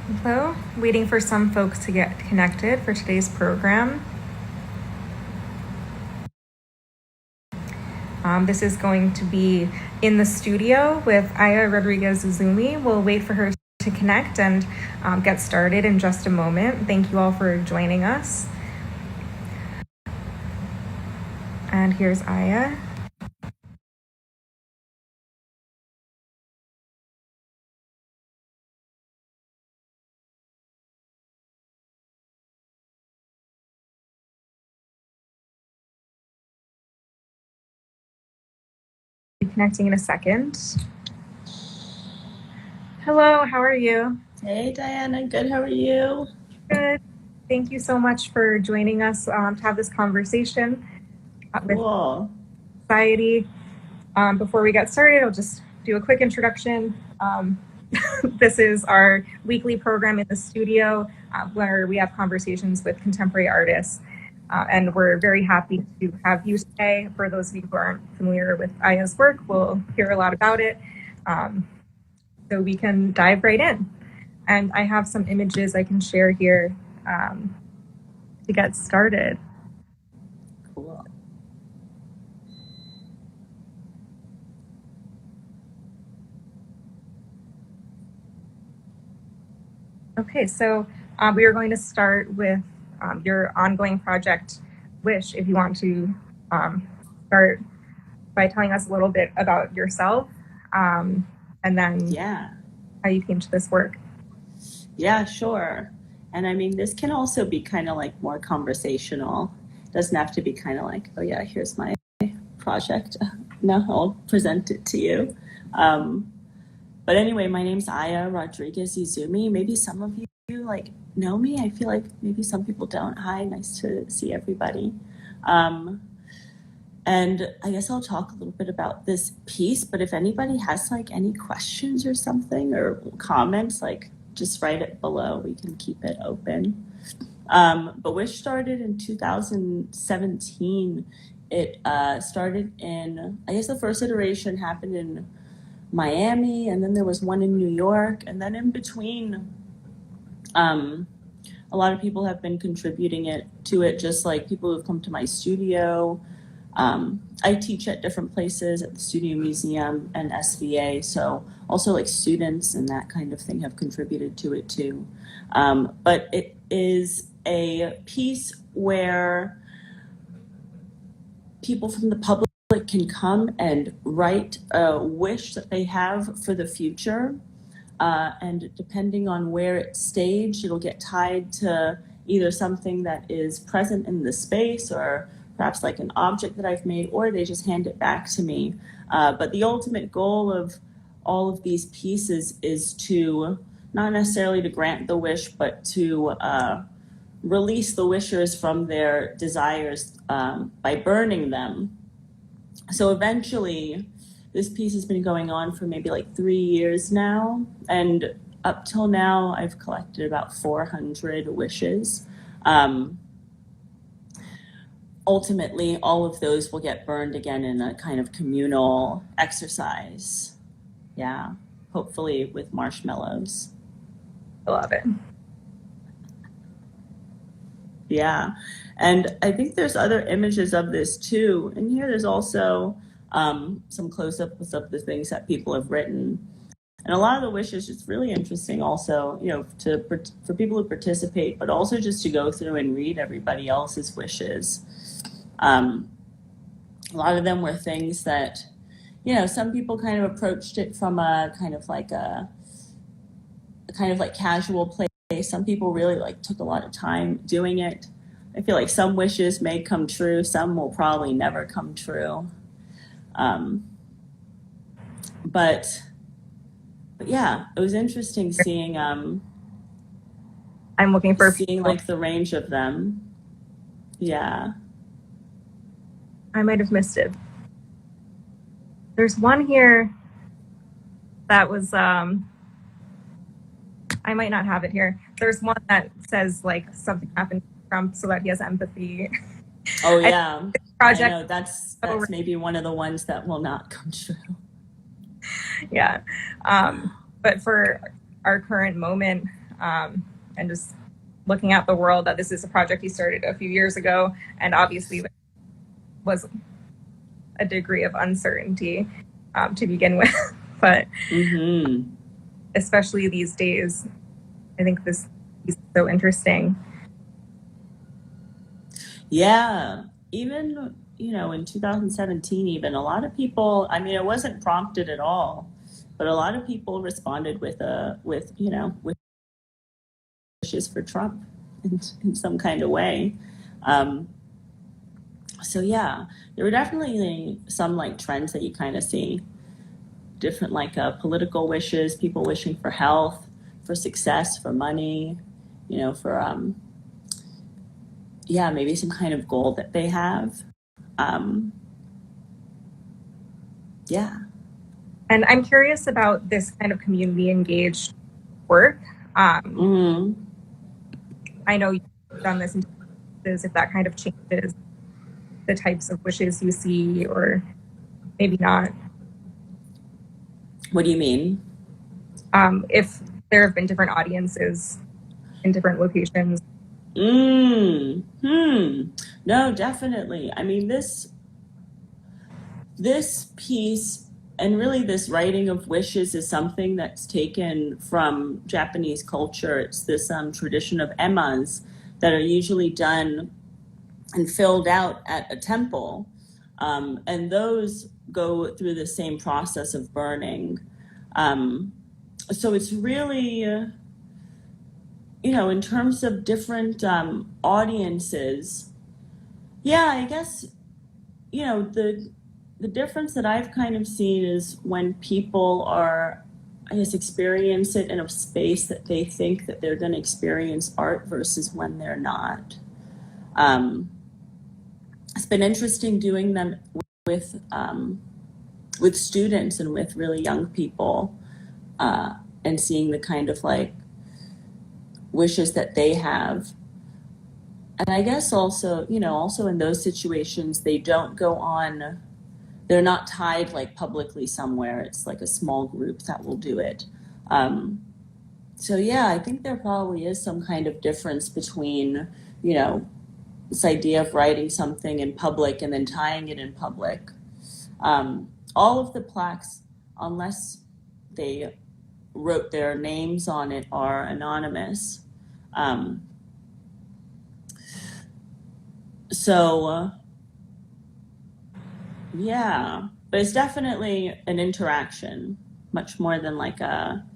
Hello, waiting for some folks to get connected for today's program. This is going to be in the studio with Aya Rodriguez-Izumi. We'll wait for her to connect and get started in just a moment. Thank you all for joining us. And here's Aya. Be connecting in a second. Hello, how are you? Hey, Diana. Good. How are you? Good. Thank you so much for joining us to have this conversation with Cool. society. Before we get started, I'll just do a quick introduction. This is our weekly program in the studio where we have conversations with contemporary artists. And we're very happy to have you today. For those of you who aren't familiar with Aya's work, we'll hear a lot about it. So we can dive right in. And I have some images I can share here to get started. Cool. Okay, so we are going to start with your ongoing project, Wish. If you want to start by telling us a little bit about yourself and then how you came to this work. Yeah, sure. And I mean, this can also be kind of like more conversational. Doesn't have to be kind of like, oh yeah, here's my project. No, I'll present it to you. But anyway, my name's Aya Rodriguez-Izumi. Maybe some of you like know me. I feel like maybe some people don't. Hi, nice to see everybody. And I guess I'll talk a little bit about this piece, but if anybody has like any questions or something or comments, like just write it below. We can keep it open. But Wish started in 2017. It started in, I guess the first iteration happened in Miami, and then there was one in New York, and then in between, a lot of people have been contributing to it, just like people who've come to my studio. I teach at different places at the Studio Museum and SVA, so also like students and that kind of thing have contributed to it too. But it is a piece where people from the public can come and write a wish that they have for the future. And depending on where it's staged, it'll get tied to either something that is present in the space or perhaps like an object that I've made, or they just hand it back to me. But the ultimate goal of all of these pieces is to not necessarily to grant the wish, but to release the wishers from their desires by burning them. So eventually, this piece has been going on for maybe like 3 years now, and up till now, I've collected about 400 wishes. Ultimately, all of those will get burned again in a kind of communal exercise. Yeah, hopefully with marshmallows. I love it. Yeah, and I think there's other images of this too. And here there's also some close-ups of the things that people have written. And a lot of the wishes, it's really interesting also, you know, for people to participate, but also just to go through and read everybody else's wishes. A lot of them were things that, you know, some people kind of approached it from a kind of like casual place. Some people really like took a lot of time doing it. I feel like some wishes may come true, some will probably never come true. But yeah, it was interesting seeing I'm looking for seeing like the range of them. Yeah. I might have missed it. There's one here that was I might not have it here. There's one that says like something happened to Trump so that he has empathy. Oh yeah. Project. I know that's maybe one of the ones that will not come true. Yeah. But for our current moment, and just looking at the world, that this is a project he started a few years ago, and obviously there was a degree of uncertainty to begin with. But especially these days, I think this is so interesting. Yeah, even, in 2017, even a lot of people, I mean, it wasn't prompted at all, but a lot of people responded with wishes for Trump in some kind of way. So yeah, there were definitely some like trends that you kind of see. Different like political wishes, people wishing for health, for success, for money, for maybe some kind of goal that they have. Yeah. And I'm curious about this kind of community engaged work. I know you've done this in cases, if that kind of changes the types of wishes you see, or maybe not. What do you mean? If there have been different audiences in different locations. No, definitely. I mean, this piece and really this writing of wishes is something that's taken from Japanese culture. It's this tradition of emas that are usually done and filled out at a temple. And those go through the same process of burning. So it's really, in terms of different audiences, I guess, the difference that I've kind of seen is when people are, I guess, experience it in a space that they think that they're going to experience art versus when they're not. It's been interesting doing them with students and with really young people, and seeing the kind of like wishes that they have. And I guess also, also in those situations, they don't go on, they're not tied like publicly somewhere. It's like a small group that will do it. So I think there probably is some kind of difference between, this idea of writing something in public and then tying it in public. All of the plaques, unless they wrote their names on it, are anonymous. But it's definitely an interaction, much more than like they're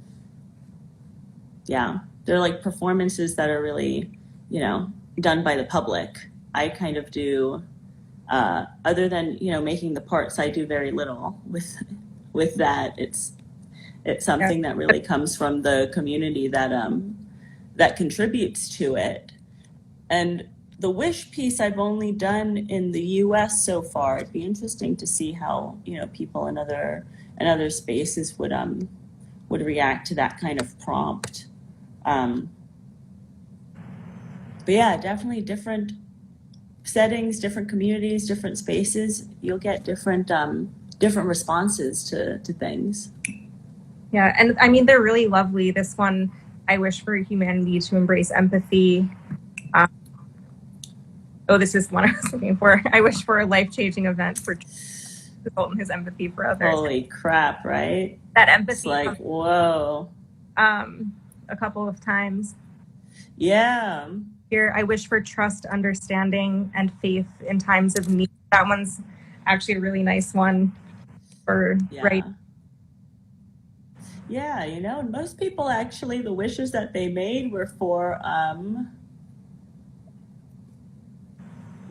like performances that are really, done by the public. I kind of do, other than, making the parts, I do very little with that. It's something that really comes from the community that contributes to it. And the wish piece I've only done in the U.S. so far. It'd be interesting to see how people in other spaces would react to that kind of prompt. But definitely different settings, different communities, different spaces. You'll get different responses to things. Yeah, and I mean, they're really lovely. This one, I wish for humanity to embrace empathy. This is one I was looking for. I wish for a life-changing event for to result in his empathy for others. Holy crap, right? That empathy. It's like, whoa. A couple of times. Yeah. Here, I wish for trust, understanding, and faith in times of need. That one's actually a really nice one for right. Yeah, most people actually, the wishes that they made were for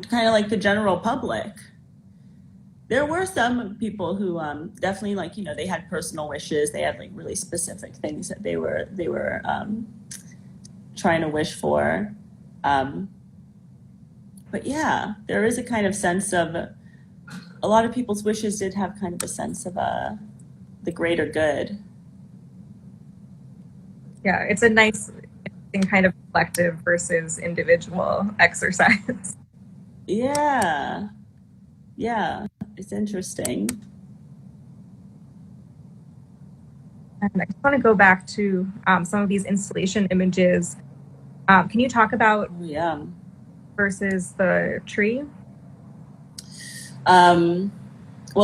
kind of like the general public. There were some people who definitely like, they had personal wishes. They had like really specific things that they were trying to wish for. But there is a kind of sense of, a lot of people's wishes did have kind of a sense of the greater good. Yeah, it's a nice kind of collective versus individual exercise. Yeah, it's interesting. And I just want to go back to some of these installation images. Can you talk about versus the tree? Well,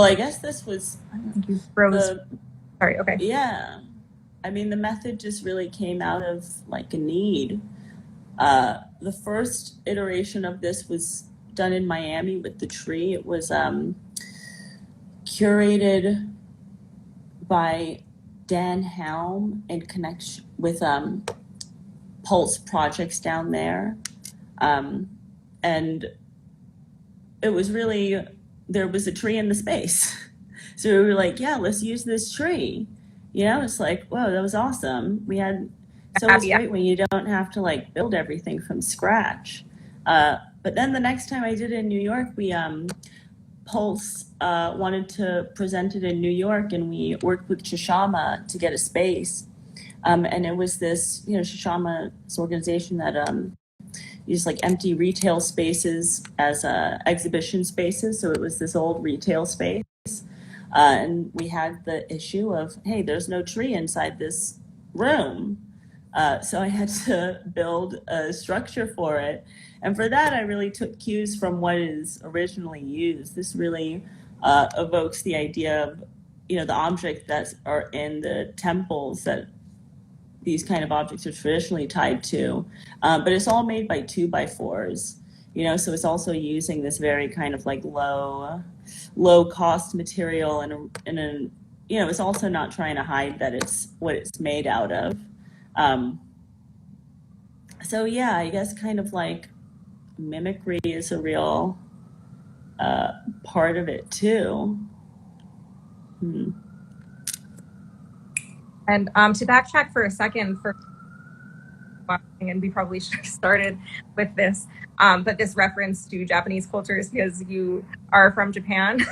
I guess this was. I think you froze. Sorry. Okay. Yeah, I mean, the method just really came out of like a need. The first iteration of this was done in Miami with the tree. It was curated by Dan Helm in connection with Pulse Projects down there. And it was really, there was a tree in the space. So we were like, yeah, let's use this tree. You know, it's like, whoa, that was awesome. We had, so it's great when you don't have to like build everything from scratch. But then the next time I did it in New York, we, Pulse wanted to present it in New York, and we worked with Shishama to get a space. And it was this, you know, Shishama's organization that used like empty retail spaces as exhibition spaces. So it was this old retail space. And we had the issue of, hey, there's no tree inside this room. So I had to build a structure for it. And for that, I really took cues from what is originally used. This really evokes the idea of, you know, the objects that are in the temples that these kind of objects are traditionally tied to. But it's all made by 2x4s, you know, so it's also using this very kind of like low cost material, and you know, it's also not trying to hide that it's what it's made out of. So yeah, I guess kind of like mimicry is a real part of it too. And to backtrack for a second, for watching, and we probably should have started with this, but this reference to Japanese cultures, because you are from Japan.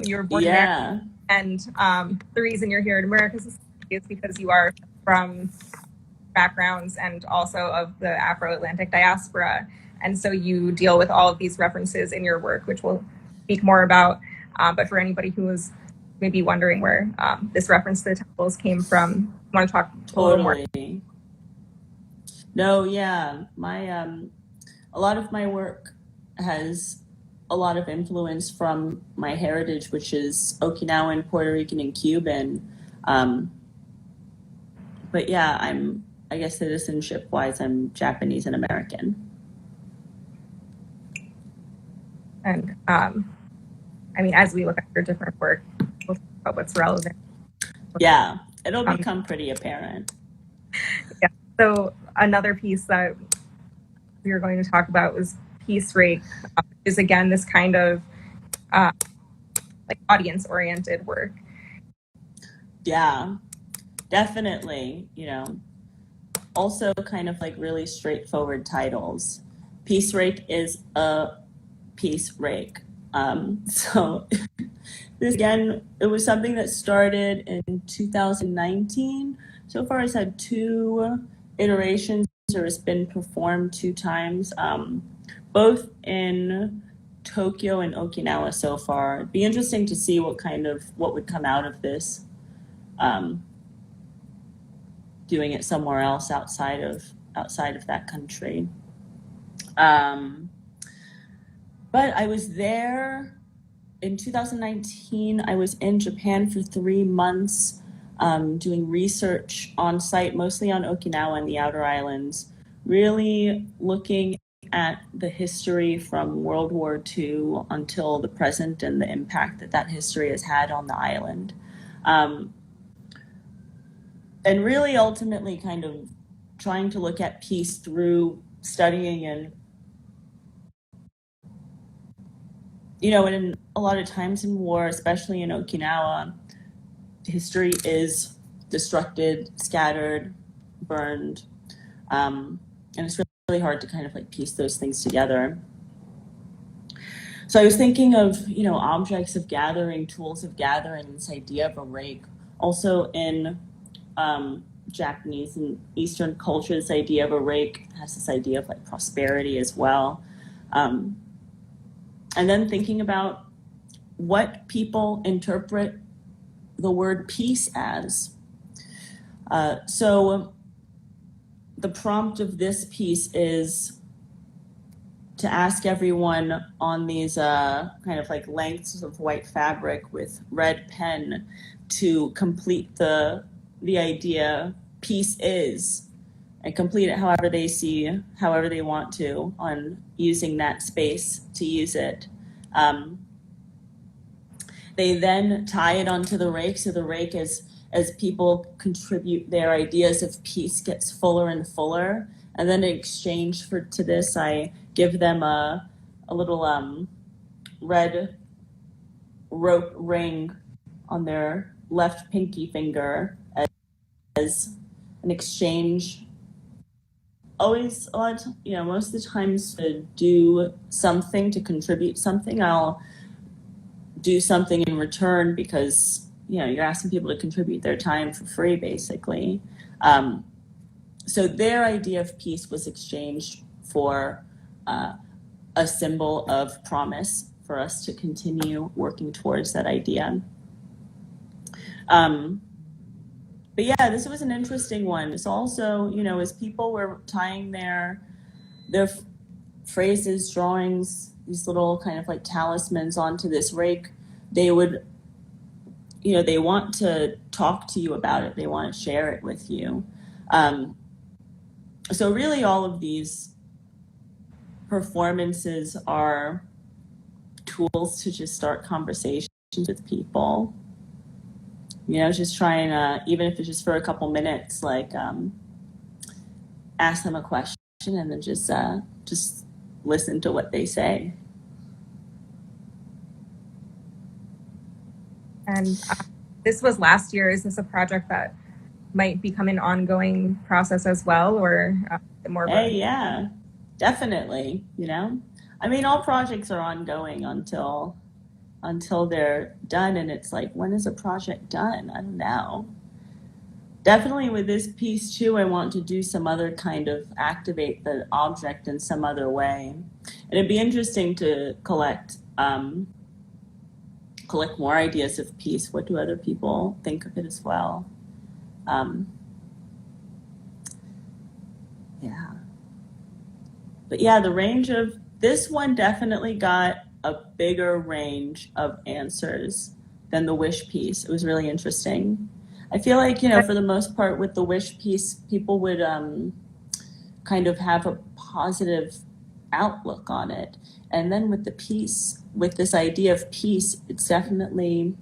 You were born there, and the reason you're here in America is because you are from backgrounds and also of the Afro-Atlantic diaspora, and so you deal with all of these references in your work, which we'll speak more about. But for anybody who was maybe wondering where this reference to the temples came from, I want to talk a little more. No, yeah, my a lot of my work has a lot of influence from my heritage, which is Okinawan, Puerto Rican, and Cuban. But yeah, I guess citizenship wise, I'm Japanese and American. And I mean, as we look at your different work, we'll talk about what's relevant. Yeah, it'll become pretty apparent. Yeah. So another piece that we were going to talk about was piece rake, which is again this kind of like audience-oriented work. Yeah, definitely. You know, also kind of like really straightforward titles. Piece rake is a piece rake. So this again, it was something that started in 2019. So far, it's had 2 iterations, or it's been performed 2 times, both in Tokyo and Okinawa so far. It'd be interesting to see what would come out of this, doing it somewhere else outside of that country. But I was there in 2019. I was in Japan for 3 months, doing research on site, mostly on Okinawa and the outer islands, really looking at the history from World War II until the present and the impact that history has had on the island. And really ultimately kind of trying to look at peace through studying and, you know, and a lot of times in war, especially in Okinawa, history is destructed, scattered, burned, and it's really hard to kind of like piece those things together. So I was thinking of, you know, objects of gathering, tools of gathering, this idea of a rake. Also in Japanese and Eastern culture, this idea of a rake has this idea of like prosperity as well. And then thinking about what people interpret the word peace as. So the prompt of this piece is to ask everyone on these kind of like lengths of white fabric with red pen to complete the idea peace is, and complete it however they see, however they want to, on using that space to use it. They then tie it onto the rake, so the rake, as people contribute their ideas of peace, gets fuller and fuller. And then in exchange to this, I give them a little red rope ring on their left pinky finger as an exchange. Always, most of the times to do something, to contribute something, I'll do something in return, because you're asking people to contribute their time for free, basically. So their idea of peace was exchanged for a symbol of promise for us to continue working towards that idea. But yeah, this was an interesting one. It's also, as people were tying their phrases, drawings, these little kind of like talismans onto this rake, they would, they want to talk to you about it. They want to share it with you. So really all of these performances are tools to just start conversations with people. Just trying to, even if it's just for a couple minutes, like ask them a question and then just listen to what they say. And this was last year. Is this a project that might become an ongoing process as well, or more? Yeah, definitely. I mean, all projects are ongoing until they're done, and it's like, when is a project done? I don't know. Definitely with this piece too, I want to do some other kind of activate the object in some other way. And it'd be interesting to collect more ideas of peace. What do other people think of it as well? Yeah. But yeah, the range of this one definitely got a bigger range of answers than the wish piece. It was really interesting. I feel like, for the most part with the wish piece, people would kind of have a positive outlook on it. And then with the piece, with this idea of peace, it's definitely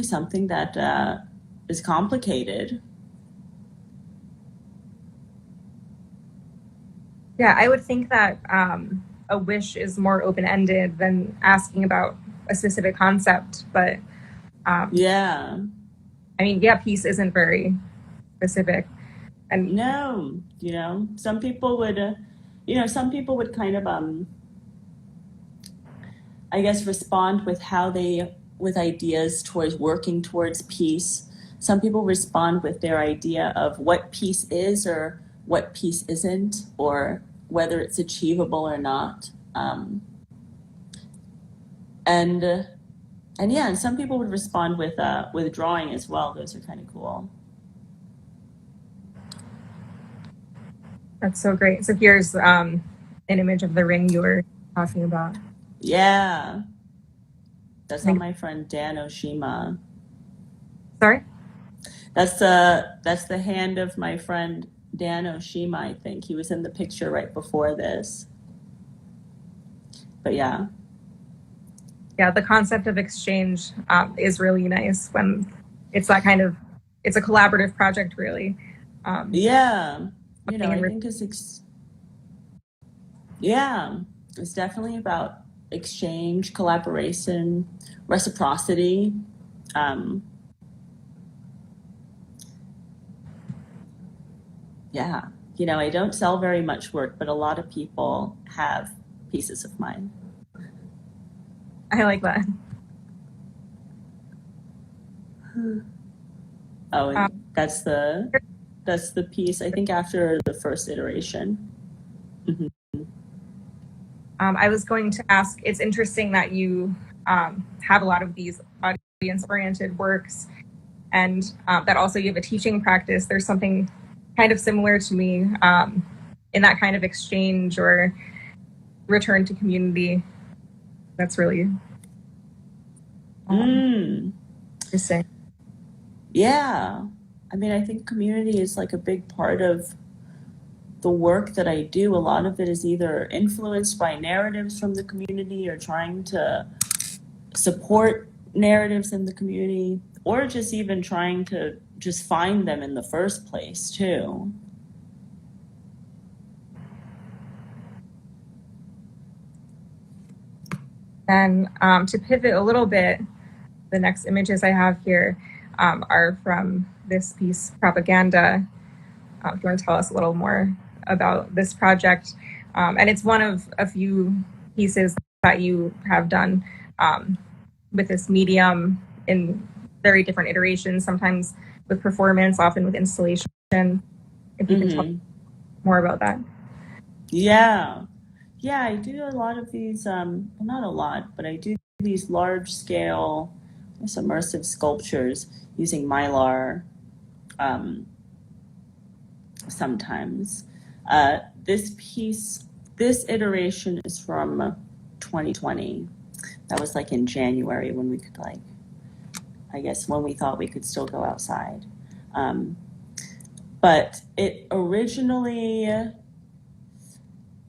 something that is complicated. Yeah, I would think that a wish is more open-ended than asking about a specific concept. But yeah, I mean, yeah, peace isn't very specific. And no, some people would, kind of, I guess, respond with ideas towards working towards peace. Some people respond with their idea of what peace is or what peace isn't, or whether it's achievable or not. And some people would respond with drawing as well. Those are kind of cool. that's so great. So here's an image of the ring you were talking about. Yeah. That's on my friend Dan Oshima. Sorry? That's the hand of my friend Dan Oshima, I think. He was in the picture right before this. But yeah. Yeah, the concept of exchange is really nice when it's that kind of, it's a collaborative project, really. Yeah. I think it's definitely about exchange, collaboration, reciprocity. Yeah. I don't sell very much work, but a lot of people have pieces of mine. I like that. Oh, and that's the piece, I think, after the first iteration. Mm-hmm. I was going to ask, it's interesting that you have a lot of these audience-oriented works. and that also you have a teaching practice. There's something kind of similar to me in that kind of exchange or return to community. That's really interesting. Yeah. I mean, I think community is like a big part of the work that I do. A lot of it is either influenced by narratives from the community or trying to support narratives in the community, or just even trying to just find them in the first place too. And to pivot a little bit, the next images I have here are from this piece, Propaganda. If you want to tell us a little more about this project. And it's one of a few pieces that you have done with this medium in very different iterations, sometimes with performance, often with installation. If you can talk more about that. Yeah. Yeah, I do a lot of these, well, not a lot, but I do these large scale immersive sculptures using Mylar sometimes. This piece, this iteration is from 2020. That was like in January when we could like, I guess when we thought we could still go outside. But it originally,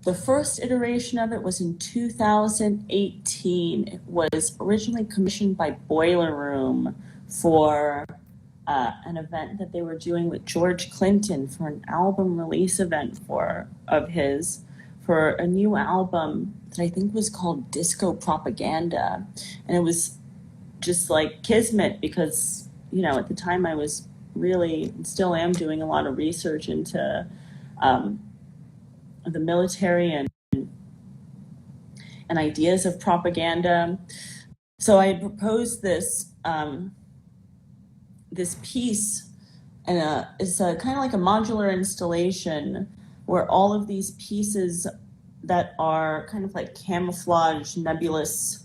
the first iteration of it was in 2018. It was originally commissioned by Boiler Room for an event that they were doing with George Clinton for an album release event of his for a new album that I think was called Disco Propaganda. And it was just like kismet because, you know, at the time I was really, still am doing a lot of research into the military and ideas of propaganda. So I had proposed this this piece, and it's kind of like a modular installation where all of these pieces that are kind of like camouflage nebulous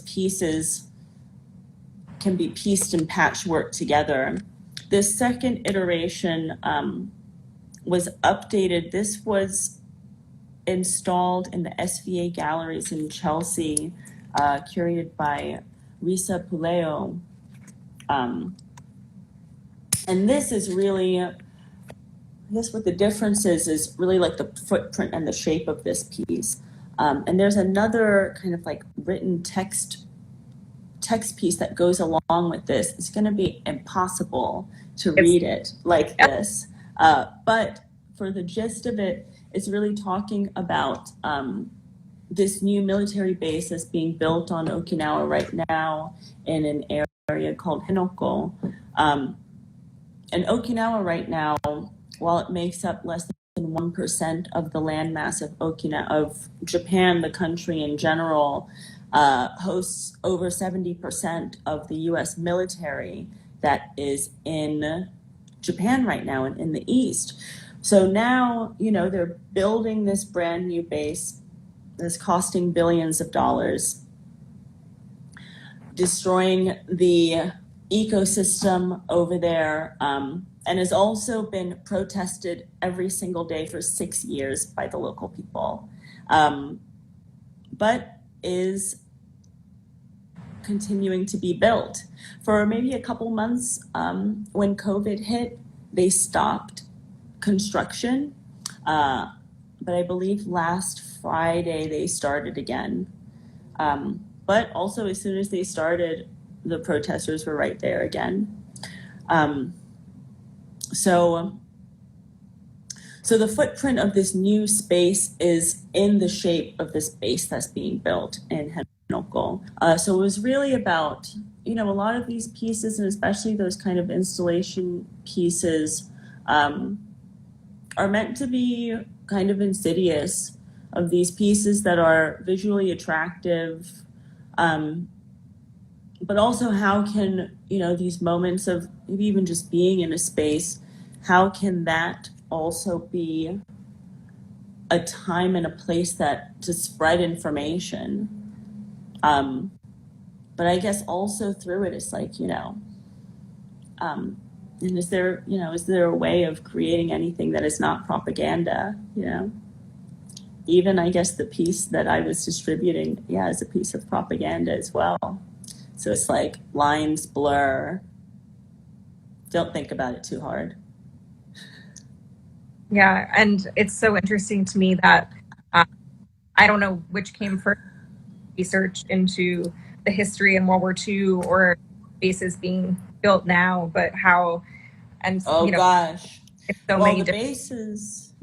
pieces can be pieced and patchwork together. This second iteration was updated. This was installed in the SVA galleries in Chelsea, curated by Risa Puleo. And this is really, I guess what the difference is really like the footprint and the shape of this piece. And there's another kind of like written text piece that goes along with this. It's going to be impossible to read it like this. But for the gist of it, it's really talking about this new military base that's being built on Okinawa right now in an area called Hinoko. And Okinawa right now, while it makes up less than 1% of the landmass of of Japan, the country in general, hosts over 70% of the US military that is in Japan right now and in the East. So now, you know, they're building this brand new base that's costing billions of dollars, destroying the ecosystem over there, and has also been protested every single day for 6 years by the local people, but is continuing to be built. For maybe a couple months, when COVID hit, they stopped construction, but I believe last Friday they started again. But also as soon as they started, the protesters were right there again. So the footprint of this new space is in the shape of the space that's being built in Hinoko. So it was really about, you know, a lot of these pieces, and especially those kind of installation pieces, are meant to be kind of insidious, of these pieces that are visually attractive, but also how can, you know, these moments of maybe even just being in a space, how can that also be a time and a place that to spread information? But I guess also through it, it's like, you know, And is there a way of creating anything that is not propaganda, Even, I guess, the piece that I was distributing, is a piece of propaganda as well. So it's like lines blur. Don't think about it too hard. Yeah, and it's so interesting to me that I don't know which came first, research into the history in World War II or bases being built now, but how, and gosh. it's so Well, many the bases,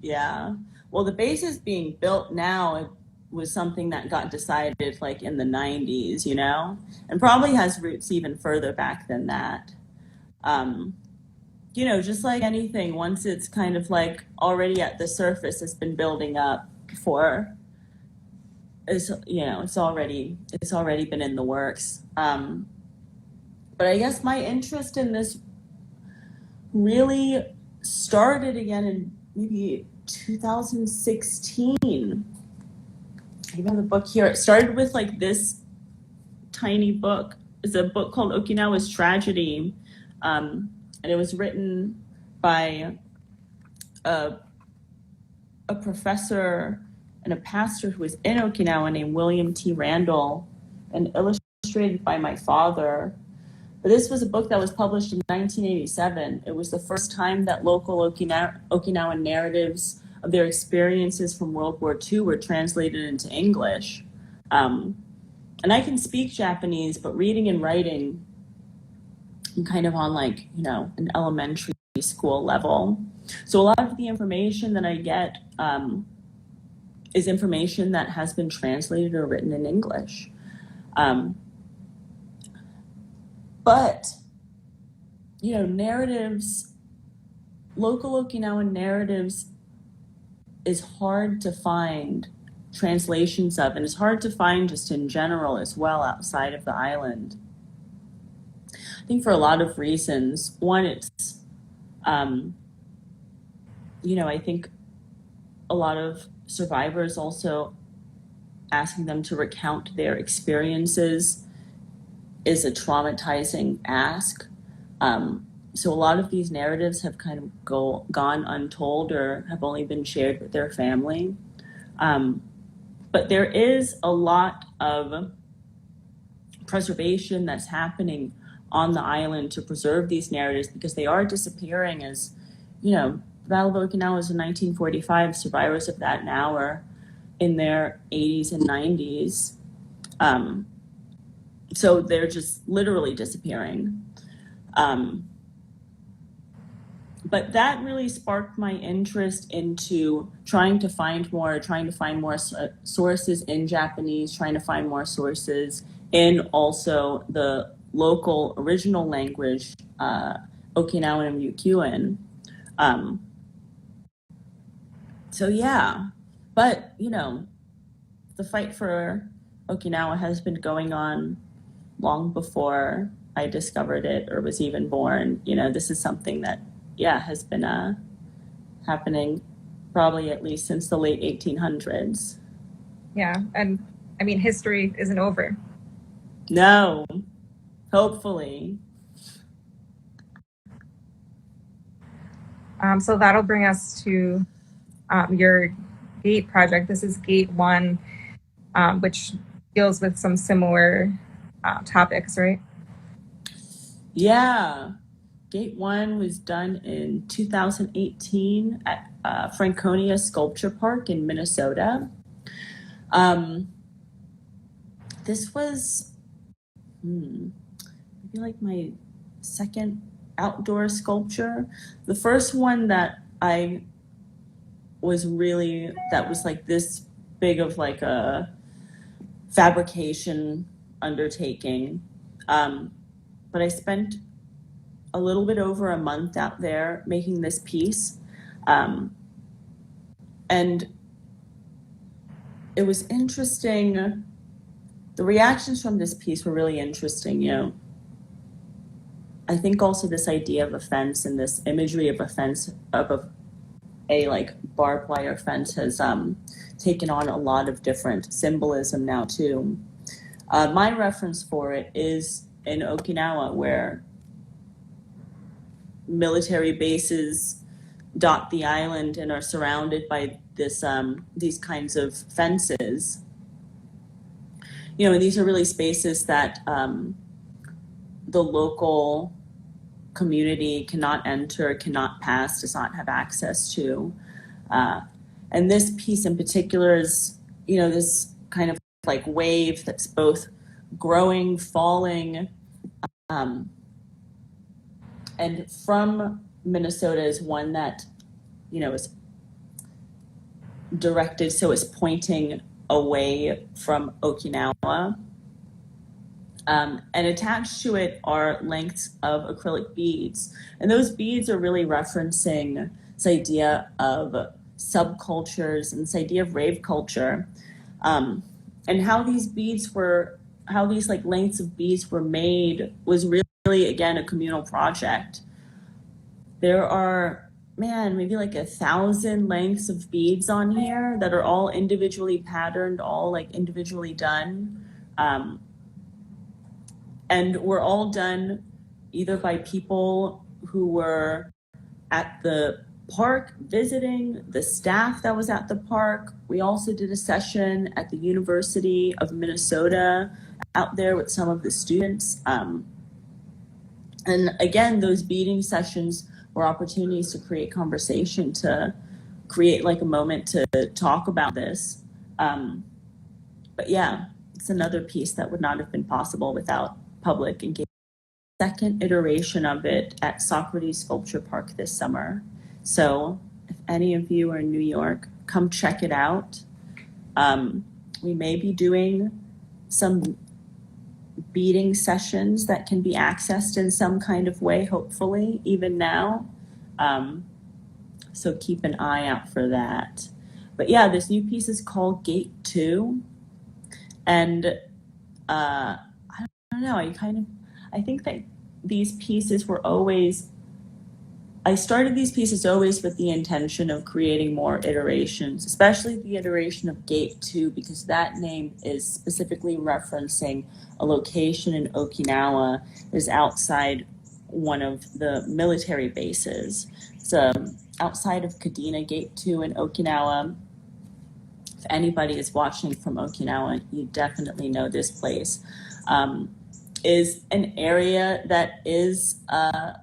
Well, the bases being built now, it was something that got decided like in the 90s, and probably has roots even further back than that. Just like anything, once it's kind of like already at the surface, it's been building up for, it's already been in the works. But I guess my interest in this really started again in maybe 2016. I have the book here. It started with like this tiny book. It's a book called Okinawa's Tragedy. And it was written by a professor and a pastor who was in Okinawa named William T. Randall, and illustrated by my father. But this was a book that was published in 1987. It was the first time that local Okinawan narratives of their experiences from World War II were translated into English. And I can speak Japanese, but reading and writing, I'm kind of on like, an elementary school level. So a lot of the information that I get is information that has been translated or written in English. But, narratives, local Okinawan narratives is hard to find translations of, and it's hard to find just in general as well outside of the island. I think for a lot of reasons. One, it's, I think a lot of survivors also asking them to recount their experiences is a traumatizing ask. So a lot of these narratives have kind of gone untold or have only been shared with their family. But there is a lot of preservation that's happening on the island to preserve these narratives because they are disappearing as, the Battle of Okinawa was in 1945. Survivors of that now are in their 80s and 90s. So they're just literally disappearing. But that really sparked my interest into trying to find more sources in Japanese, trying to find more sources in also the local original language, Okinawan and Ryukyuan. So yeah, but the fight for Okinawa has been going on long before I discovered it or was even born. This is something that, has been happening probably at least since the late 1800s. Yeah, and I mean, history isn't over. No, hopefully. So that'll bring us to your GATE project. This is GATE 1, which deals with some similar topics, right? Yeah. GATE 1 was done in 2018 at Franconia Sculpture Park in Minnesota. This was maybe like my second outdoor sculpture. The first one that was like this big of like a fabrication undertaking. But I spent a little bit over a month out there making this piece. And it was interesting. The reactions from this piece were really interesting. I think also this idea of a fence and this imagery of a fence, of a like barbed wire fence, has taken on a lot of different symbolism now too. My reference for it is in Okinawa, where military bases dot the island and are surrounded by these kinds of fences. And these are really spaces that the local community cannot enter, cannot pass, does not have access to. And this piece in particular is, this kind of like wave that's both growing, falling, and from Minnesota is one that, is directed, so it's pointing away from Okinawa. And attached to it are lengths of acrylic beads. And those beads are really referencing this idea of subcultures and this idea of rave culture. And how these like lengths of beads were made was really, again, a communal project. There are, maybe like 1,000 lengths of beads on here that are all individually patterned, all like individually done. And were all done either by people who were at the park visiting, the staff that was at the park. We also did a session at the University of Minnesota out there with some of the students. And again, those beading sessions were opportunities to create conversation, to create like a moment to talk about this. But yeah, it's another piece that would not have been possible without public engagement. Second iteration of it at Socrates Sculpture Park this summer. So if any of you are in New York, come check it out. We may be doing some beading sessions that can be accessed in some kind of way, hopefully, even now. So keep an eye out for that. But yeah, this new piece is called Gate 2. And I don't know, I think that these pieces were always, I started these pieces always with the intention of creating more iterations, especially the iteration of Gate 2, because that name is specifically referencing a location in Okinawa that is outside one of the military bases. So outside of Kadena, Gate 2 in Okinawa. If anybody is watching from Okinawa, you definitely know this place. Is an area that is a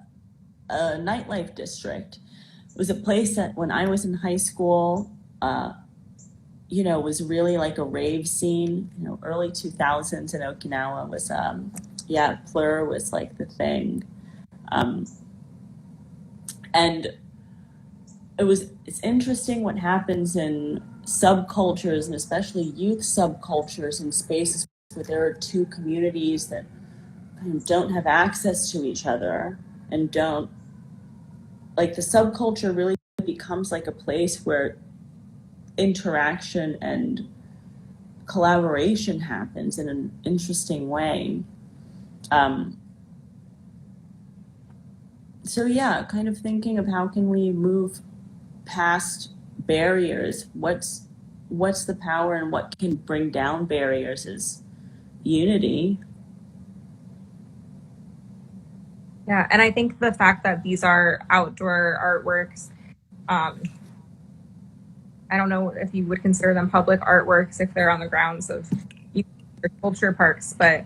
nightlife district. It was a place that when I was in high school, was really like a rave scene. Early 2000s in Okinawa was, Plur was like the thing. And it's interesting what happens in subcultures, and especially youth subcultures in spaces where there are two communities that don't have access to each other and don't, like, the subculture really becomes like a place where interaction and collaboration happens in an interesting way. So yeah, kind of thinking of how can we move past barriers. What's the power and what can bring down barriers is unity. Yeah, and I think the fact that these are outdoor artworks, I don't know if you would consider them public artworks if they're on the grounds of culture parks, but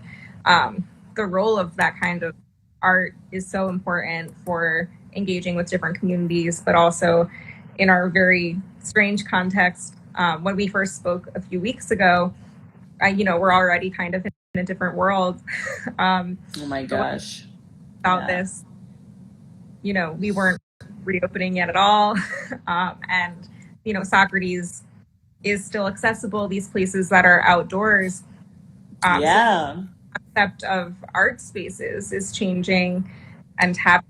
the role of that kind of art is so important for engaging with different communities, but also in our very strange context. When we first spoke a few weeks ago, we're already kind of in a different world. Oh my gosh. About this, we weren't reopening yet at all. And, Socrates is still accessible. These places that are outdoors. So the concept of art spaces is changing, and having,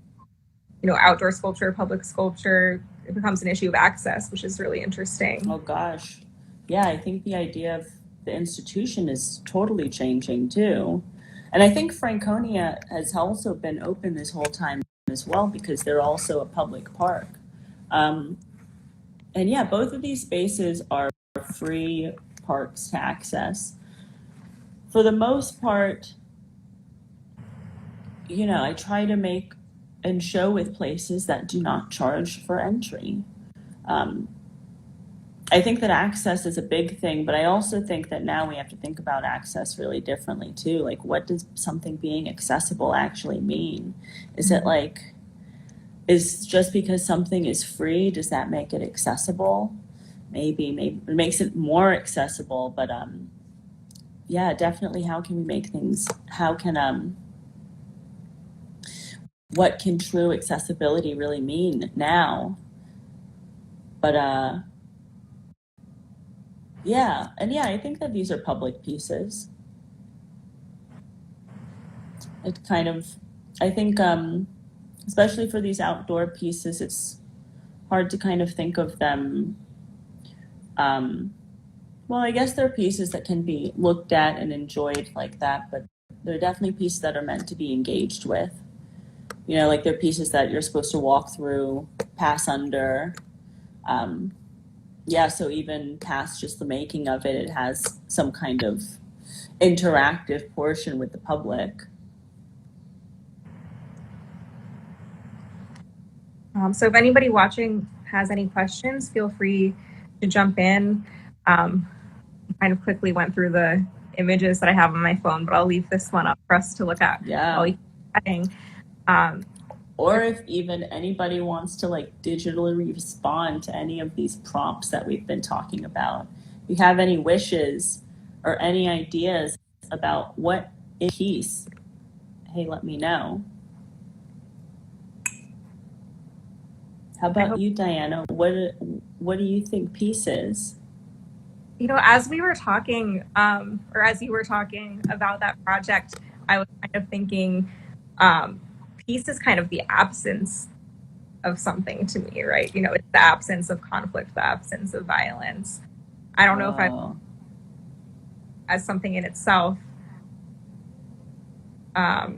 outdoor sculpture, public sculpture, it becomes an issue of access, which is really interesting. Oh gosh. Yeah, I think the idea of the institution is totally changing too. And I think Franconia has also been open this whole time as well, because they're also a public park. And yeah, both of these spaces are free parks to access. For the most part, I try to make and show with places that do not charge for entry. I think that access is a big thing, but I also think that now we have to think about access really differently too. Like, what does something being accessible actually mean? Is it like, is just because something is free, does that make it accessible? Maybe it makes it more accessible, but yeah, definitely. How can we make things? What can true accessibility really mean now? But yeah, and yeah, I think that these are public pieces. It kind of, I think, especially for these outdoor pieces, it's hard to kind of think of them. Well, I guess they're pieces that can be looked at and enjoyed like that, but they're definitely pieces that are meant to be engaged with. You know, like they're pieces that you're supposed to walk through, pass under. Yeah, so even past just the making of it, it has some kind of interactive portion with the public. So if anybody watching has any questions, feel free to jump in. Kind of quickly went through the images that I have on my phone, but I'll leave this one up for us to look at while you're chatting. Or if even anybody wants to like digitally respond to any of these prompts that we've been talking about, if you have any wishes or any ideas about what is peace, hey, let me know. How about you, Diana? What do you think peace is? You know, as we were talking, or as you were talking about that project, I was kind of thinking peace is kind of the absence of something to me, right? You know, it's the absence of conflict, the absence of violence. I don't know if I as something in itself. But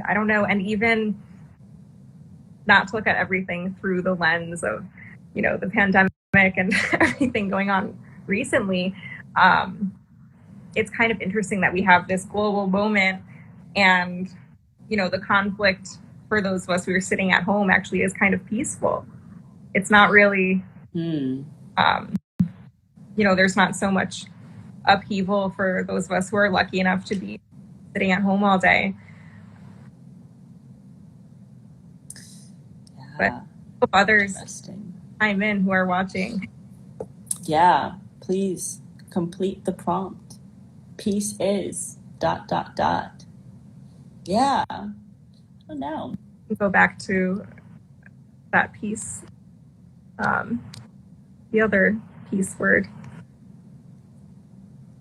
I don't know. And even not to look at everything through the lens of, you know, the pandemic and everything going on recently, it's kind of interesting that we have this global moment and, you know, the conflict for those of us who are sitting at home actually is kind of peaceful. It's not really, you know, there's not so much upheaval for those of us who are lucky enough to be sitting at home all day. Yeah. But others chime in who are watching. Yeah, please complete the prompt. Peace is ... Yeah, I don't know. Go back to that piece, the other peace word,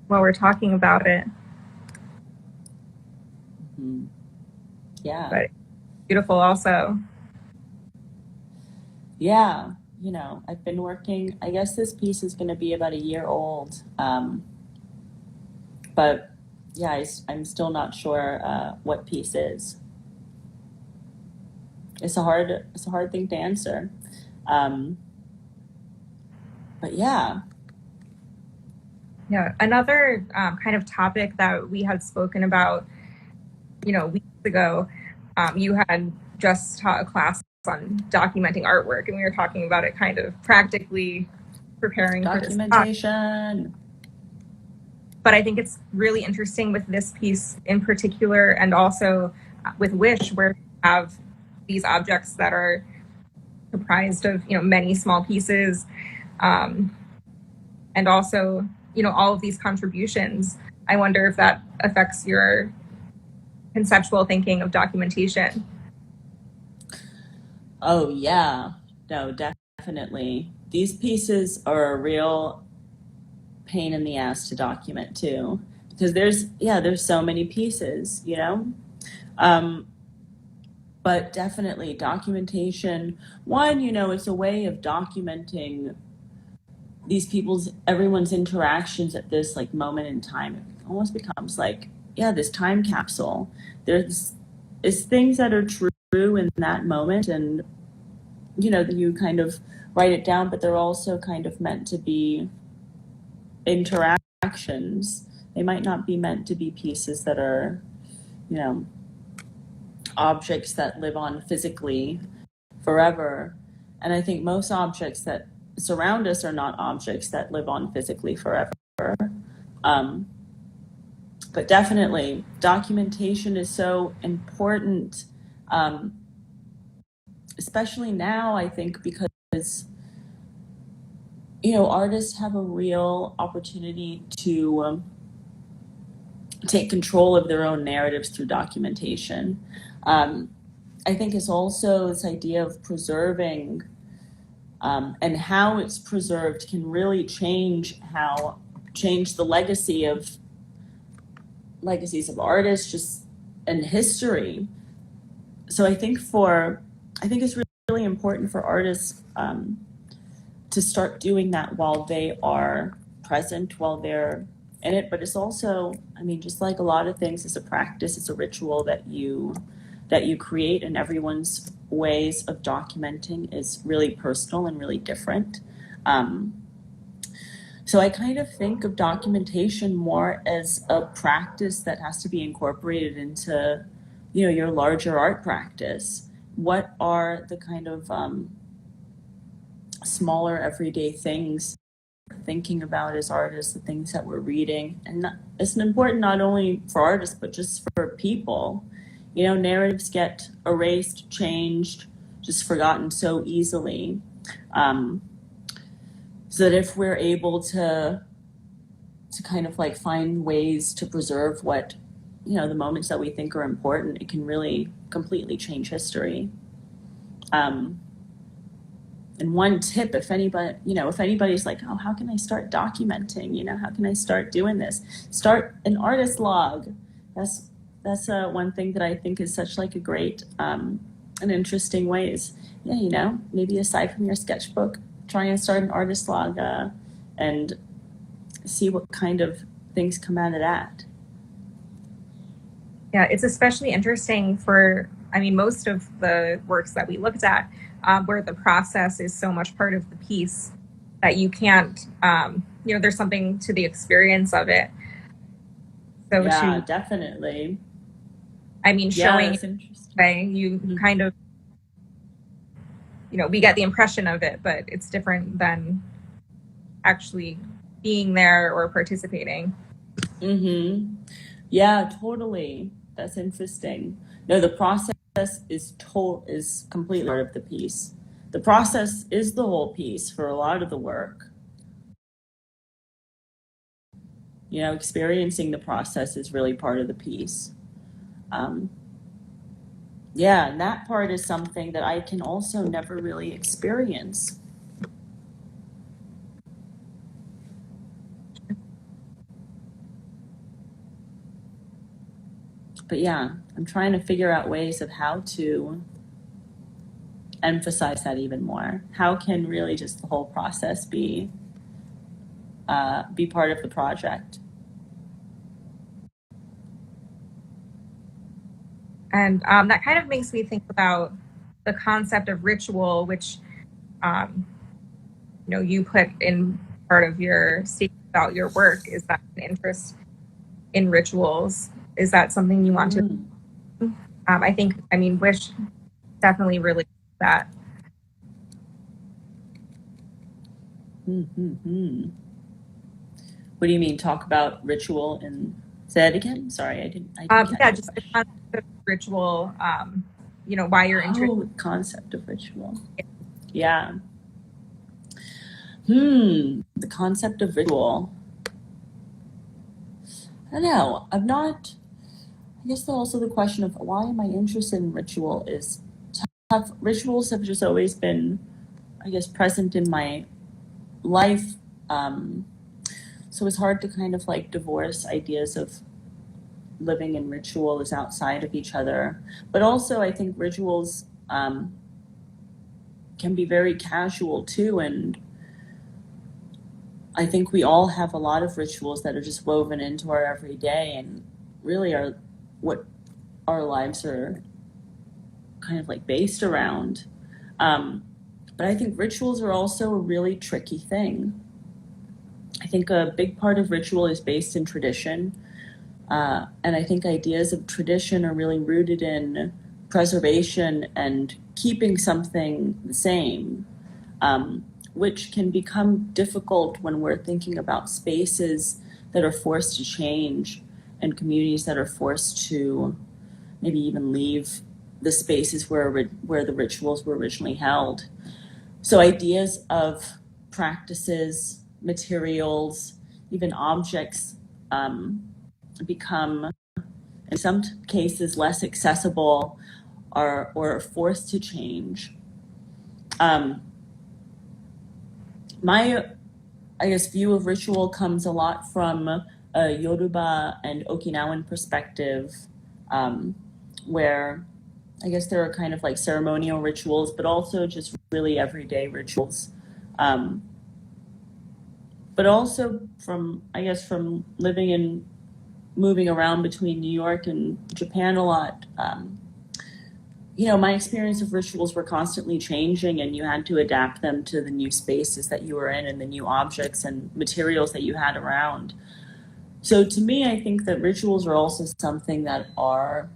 while we're talking about it. Mm-hmm. Yeah. But beautiful also. Yeah, you know, I've been working, I guess this piece is going to be about a year old. But yeah, I'm still not sure what peace is. It's a hard thing to answer. But yeah. Yeah, another kind of topic that we had spoken about, you know, weeks ago, you had just taught a class on documenting artwork, and we were talking about it kind of practically preparing documentation. But I think it's really interesting with this piece in particular, and also with Wish, where we have these objects that are comprised of, you know, many small pieces, and also, you know, all of these contributions. I wonder if that affects your conceptual thinking of documentation. Oh yeah, no, definitely. These pieces are a real pain in the ass to document too, because there's so many pieces, you know. But definitely documentation. One, you know, it's a way of documenting everyone's interactions at this like moment in time. It almost becomes like, yeah, this time capsule. It's things that are true in that moment, and you know, you kind of write it down, but they're also kind of meant to be interactions. They might not be meant to be pieces that are, you know, objects that live on physically forever. And I think most objects that surround us are not objects that live on physically forever. Um, but definitely, documentation is so important, especially now, I think, because, artists have a real opportunity to take control of their own narratives through documentation. I think it's also this idea of preserving, and how it's preserved can really change the legacies of artists, just and history. So I think it's really important for artists to start doing that while they are present, while they're in it. But it's also, just like a lot of things, it's a practice, it's a ritual that you create, and everyone's ways of documenting is really personal and really different. So I kind of think of documentation more as a practice that has to be incorporated into, your larger art practice. What are the kind of smaller everyday things we're thinking about as artists, the things that we're reading? And it's important not only for artists, but just for people. Narratives get erased, changed, just forgotten so easily. So that if we're able to kind of like find ways to preserve what, the moments that we think are important, it can really completely change history. And one tip, if anybody's like, oh, how can I start documenting? How can I start doing this? Start an artist log. That's one thing that I think is such like a great and interesting ways. Yeah, maybe aside from your sketchbook, try and start an artist log and see what kind of things come out of that. Yeah, it's especially interesting for, most of the works that we looked at, where the process is so much part of the piece that you can't, there's something to the experience of it. So yeah, definitely. Showing you kind of, we get the impression of it, but it's different than actually being there or participating. Mm-hmm. Yeah, totally. That's interesting. No, the process is completely part of the piece. The process is the whole piece for a lot of the work. Experiencing the process is really part of the piece. Yeah, and that part is something that I can also never really experience. But yeah, I'm trying to figure out ways of how to emphasize that even more. How can really just the whole process be part of the project? And that kind of makes me think about the concept of ritual, which, you put in part of your statement about your work. Is that an interest in rituals? Is that something you want to? I think, Wish definitely relates to that. Mm-hmm. What do you mean? Talk about ritual and say that again? Sorry, I didn't yeah, just the concept of ritual. Why you're interested. Oh, the concept of ritual. Yeah. The concept of ritual. I don't know. I guess also the question of why am I interested in ritual is tough. Rituals have just always been, I guess, present in my life. So it's hard to kind of like divorce ideas of living in ritual as outside of each other. But also I think rituals can be very casual too. And I think we all have a lot of rituals that are just woven into our everyday and really are what our lives are kind of like based around. But I think rituals are also a really tricky thing. I think a big part of ritual is based in tradition. And I think ideas of tradition are really rooted in preservation and keeping something the same, which can become difficult when we're thinking about spaces that are forced to change and communities that are forced to maybe even leave the spaces where the rituals were originally held. So ideas of practices, materials, even objects become, in some cases, less accessible or forced to change. My, I guess, view of ritual comes a lot from a Yoruba and Okinawan perspective, where I guess there are kind of like ceremonial rituals, but also just really everyday rituals. But also from living and moving around between New York and Japan a lot, my experience of rituals were constantly changing, and you had to adapt them to the new spaces that you were in and the new objects and materials that you had around. So to me, I think that rituals are also something that are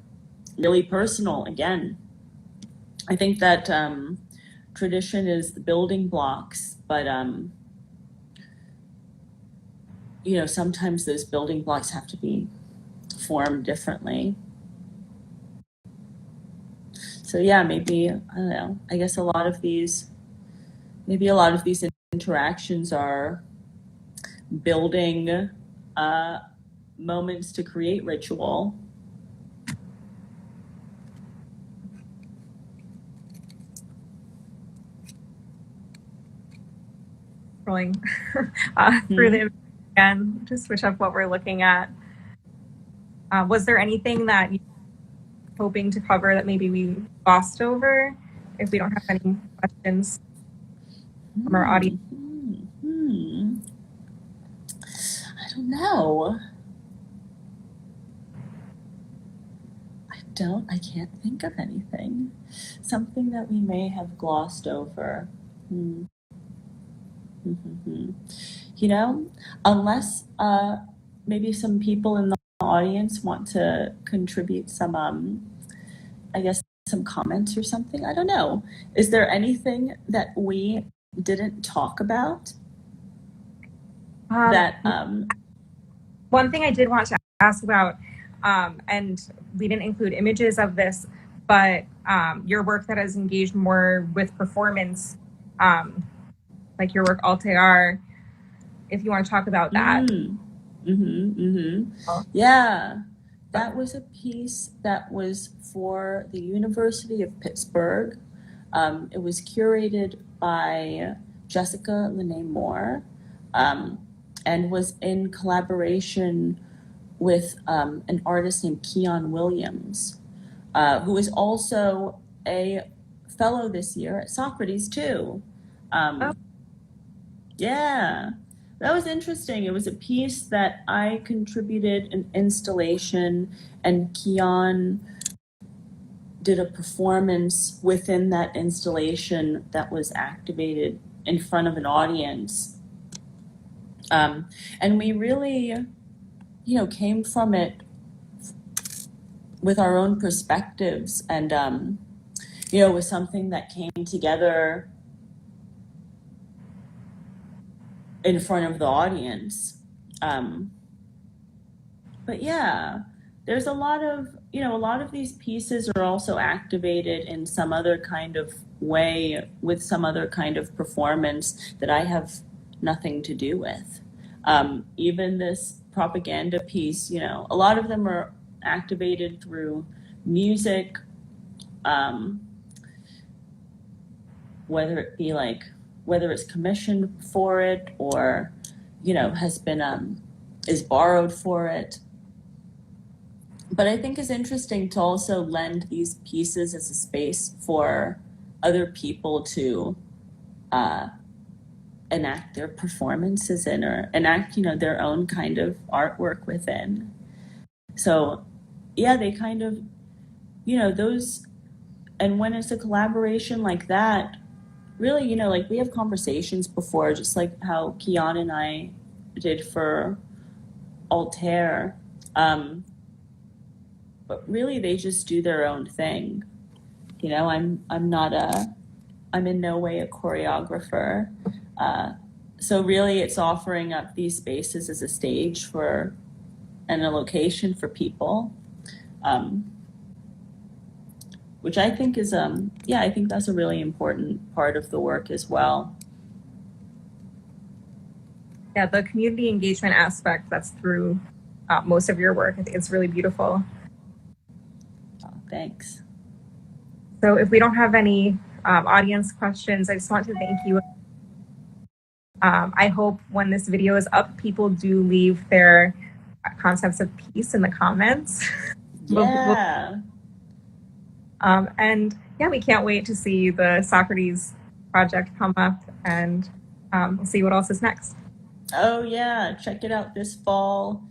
really personal. Again, I think that tradition is the building blocks, but sometimes those building blocks have to be formed differently. So yeah, maybe, I don't know, I guess a lot of these interactions are building moments to create ritual. Scrolling through the again to switch up what we're looking at. Was there anything that you're hoping to cover that maybe we glossed over? If we don't have any questions from our audience. I don't know. I can't think of anything. Something that we may have glossed over. Unless maybe some people in the audience want to contribute some, some comments or something. I don't know. Is there anything that we didn't talk about? One thing I did want to ask about, and we didn't include images of this, but your work that has engaged more with performance, like your work Altair, if you want to talk about that. Yeah, that was a piece that was for the University of Pittsburgh. It was curated by Jessica Lene Moore, and was in collaboration with an artist named Keon Williams, who is also a fellow this year at Socrates too. Yeah, that was interesting. It was a piece that I contributed an installation, and Keon did a performance within that installation that was activated in front of an audience. And we really, came from it with our own perspectives, and, it was something that came together in front of the audience. But yeah, there's a lot of these pieces are also activated in some other kind of way with some other kind of performance that I have nothing to do with. Even this propaganda piece, a lot of them are activated through music, whether it's commissioned for it or, has been, is borrowed for it. But I think it's interesting to also lend these pieces as a space for other people to enact their performances in, or enact, their own kind of artwork within. So yeah, they kind of, those, and when it's a collaboration like that, really, we have conversations before, just like how Keon and I did for Altair. But really, they just do their own thing. you know, I'm in no way a choreographer. So really it's offering up these spaces as a stage for, and a location for people, which I think is, yeah, I think that's a really important part of the work as well. Yeah, the community engagement aspect that's through most of your work, I think it's really beautiful. Oh, thanks. So if we don't have any audience questions, I just want to thank you. I hope when this video is up, people do leave their concepts of peace in the comments. Yeah. And yeah, we can't wait to see the Socrates project come up, and we'll see what else is next. Oh yeah, check it out this fall.